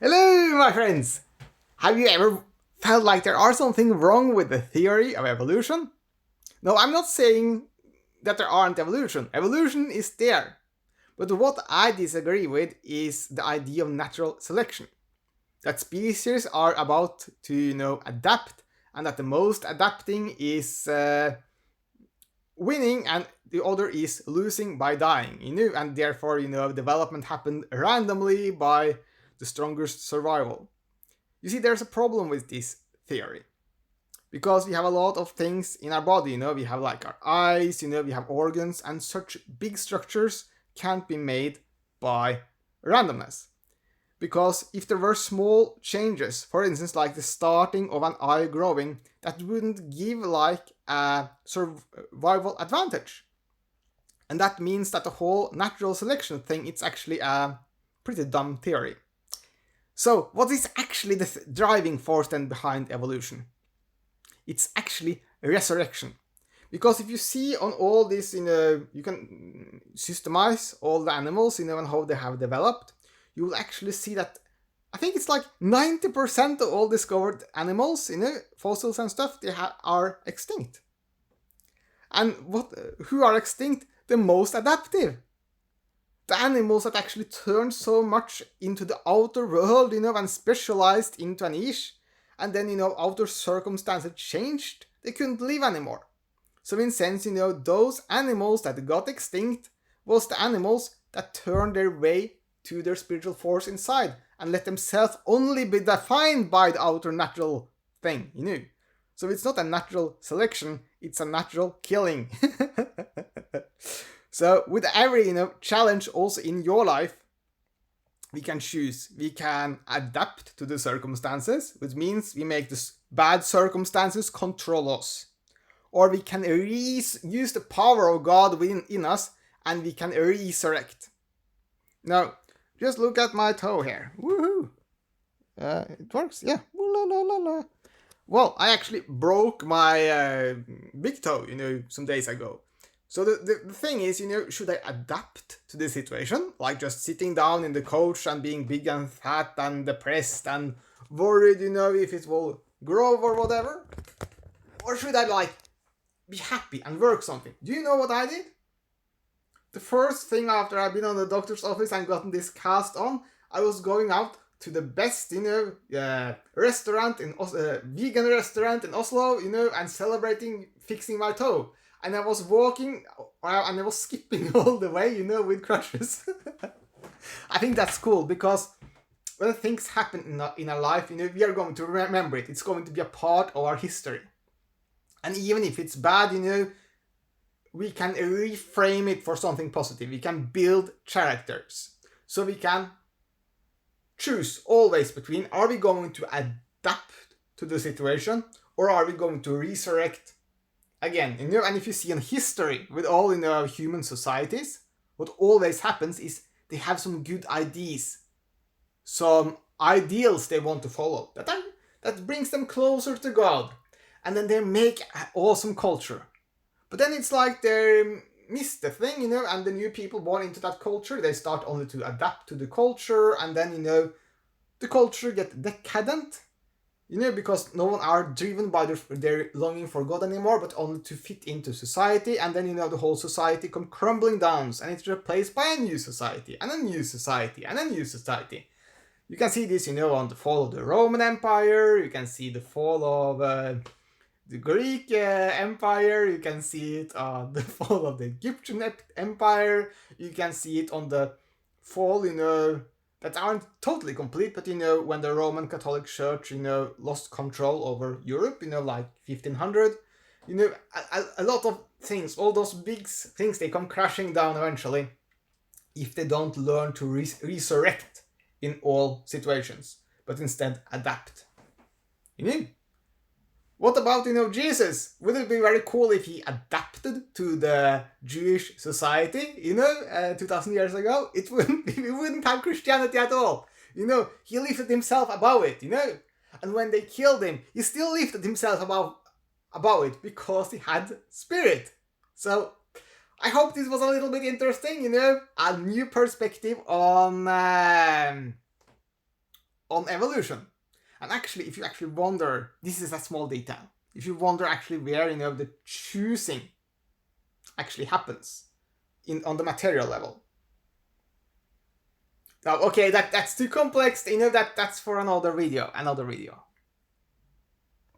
Hello, my friends! Have you ever felt like there are something wrong with the theory of evolution? No, I'm not saying that there aren't evolution. Evolution is there. But what I disagree with is the idea of natural selection. That species are about to, adapt, and that the most adapting is winning and the other is losing by dying, and therefore, development happened randomly by the strongest survival. You see, there's a problem with this theory because we have a lot of things in our body. We have like our eyes, we have organs, and such big structures can't be made by randomness. Because if there were small changes, for instance, like the starting of an eye growing, that wouldn't give like a survival advantage. And that means that the whole natural selection thing, it's actually a pretty dumb theory. So, what is actually the driving force then behind evolution? It's actually resurrection. Because if you see on all this, you can systemize all the animals, and how they have developed, you will actually see that I think it's like 90% of all discovered animals, fossils and stuff, they are extinct. And who are extinct? The most adaptive. The animals that actually turned so much into the outer world, and specialized into a niche, and then, outer circumstances changed, they couldn't live anymore. So in sense, those animals that got extinct was the animals that turned their way to their spiritual force inside and let themselves only be defined by the outer natural thing, So it's not a natural selection, it's a natural killing. So with every challenge also in your life, we can choose. We can adapt to the circumstances, which means we make the bad circumstances control us. Or we can use the power of God within us and we can resurrect. Now, just look at my toe here. Woohoo! It works, yeah. La, la, la, la. Well, I actually broke my big toe, some days ago. So the thing is, should I adapt to the situation? Like just sitting down in the couch and being big and fat and depressed and worried, if it will grow or whatever? Or should I like be happy and work something? Do you know what I did? The first thing after I've been on the doctor's office and gotten this cast on, I was going out to the best, restaurant in vegan restaurant in Oslo, and celebrating fixing my toe. And I was walking and I was skipping all the way, with crutches. I think that's cool because when things happen in our life, we are going to remember it. It's going to be a part of our history. And even if it's bad, we can reframe it for something positive. We can build characters. So we can choose always between, are we going to adapt to the situation or are we going to resurrect again? And if you see in history with all human societies, what always happens is they have some good ideas, some ideals they want to follow that brings them closer to God, and then they make an awesome culture. But then it's like they miss the thing, and the new people born into that culture, they start only to adapt to the culture, and then the culture get decadent, because no one are driven by their longing for God anymore, but only to fit into society, and then the whole society come crumbling down, and it's replaced by a new society, and a new society, and a new society. You can see this, on the fall of the Roman Empire. You can see the fall of the Greek Empire. You can see it on the fall of the Egyptian Empire. You can see it on the fall, that aren't totally complete, but when the Roman Catholic Church, lost control over Europe, like 1500, a lot of things, all those big things, they come crashing down eventually if they don't learn to resurrect in all situations, but instead adapt. What about, Jesus? Would it be very cool if he adapted to the Jewish society, 2000 years ago? We wouldn't have Christianity at all. He lifted himself above it, And when they killed him, he still lifted himself above it because he had spirit. So, I hope this was a little bit interesting, a new perspective on on evolution. And actually, if you actually wonder, this is a small detail, if you wonder actually where, you know, the choosing actually happens on the material level. Now, okay, that's too complex, you know, that's for another video.